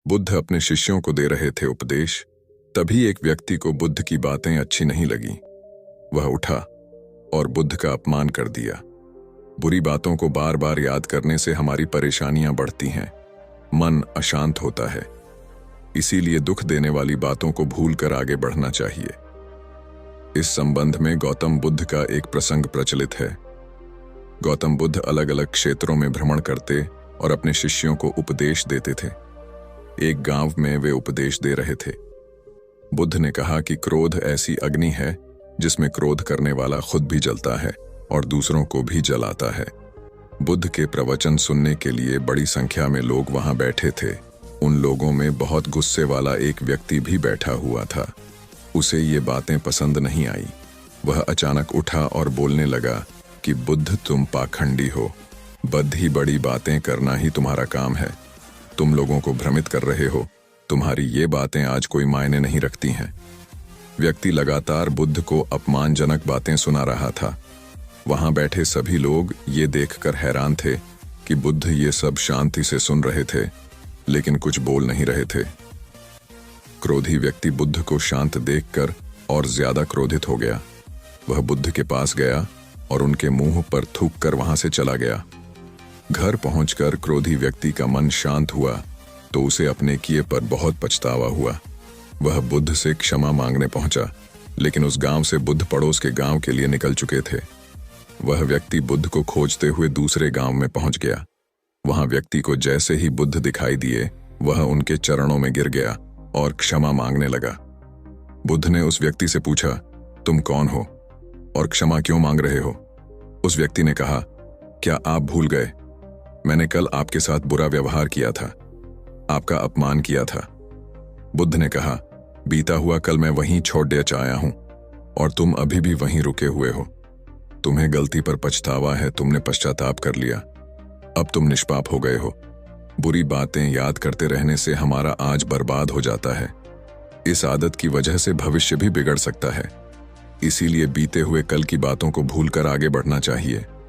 बुद्ध अपने शिष्यों को दे रहे थे उपदेश। तभी एक व्यक्ति को बुद्ध की बातें अच्छी नहीं लगी। वह उठा और बुद्ध का अपमान कर दिया। बुरी बातों को बार बार याद करने से हमारी परेशानियां बढ़ती हैं, मन अशांत होता है। इसीलिए दुख देने वाली बातों को भूलकर आगे बढ़ना चाहिए। इस संबंध में गौतम बुद्ध का एक प्रसंग प्रचलित है। गौतम बुद्ध अलग अलग क्षेत्रों में भ्रमण करते और अपने शिष्यों को उपदेश देते थे। एक गांव में वे उपदेश दे रहे थे। बुद्ध ने कहा कि क्रोध ऐसी अग्नि है जिसमें क्रोध करने वाला खुद भी जलता है और दूसरों को भी जलाता है। बुद्ध के प्रवचन सुनने के लिए बड़ी संख्या में लोग वहां बैठे थे। उन लोगों में बहुत गुस्से वाला एक व्यक्ति भी बैठा हुआ था। उसे ये बातें पसंद नहीं आई। वह अचानक उठा और बोलने लगा कि बुद्ध, तुम पाखंडी हो। बद्ध ही बड़ी बातें करना ही तुम्हारा काम है। तुम लोगों को भ्रमित कर रहे हो। तुम्हारी ये बातें आज कोई मायने नहीं रखती हैं। व्यक्ति लगातार बुद्ध को अपमानजनक बातें सुना रहा था। वहां बैठे सभी लोग ये देखकर हैरान थे कि बुद्ध ये सब शांति से सुन रहे थे, लेकिन कुछ बोल नहीं रहे थे। क्रोधी व्यक्ति बुद्ध को शांत देखकर और ज्यादा क्रोधित हो गया। वह बुद्ध के पास गया और उनके मुंह पर थूककर वहां से चला गया। घर पहुंचकर क्रोधी व्यक्ति का मन शांत हुआ तो उसे अपने किए पर बहुत पछतावा हुआ। वह बुद्ध से क्षमा मांगने पहुंचा, लेकिन उस गांव से बुद्ध पड़ोस के गांव के लिए निकल चुके थे। वह व्यक्ति बुद्ध को खोजते हुए दूसरे गांव में पहुंच गया। वहां व्यक्ति को जैसे ही बुद्ध दिखाई दिए, वह उनके चरणों में गिर गया और क्षमा मांगने लगा। बुद्ध ने उस व्यक्ति से पूछा, तुम कौन हो और क्षमा क्यों मांग रहे हो? उस व्यक्ति ने कहा, क्या आप भूल गए? मैंने कल आपके साथ बुरा व्यवहार किया था, आपका अपमान किया था। बुद्ध ने कहा, बीता हुआ कल मैं वहीं छोड़ दे आया हूं और तुम अभी भी वहीं रुके हुए हो। तुम्हें गलती पर पछतावा है, तुमने पश्चाताप कर लिया। अब तुम निष्पाप हो गए हो। बुरी बातें याद करते रहने से हमारा आज बर्बाद हो जाता है। इस आदत की वजह से भविष्य भी बिगड़ सकता है। इसीलिए बीते हुए कल की बातों को भूलकर आगे बढ़ना चाहिए।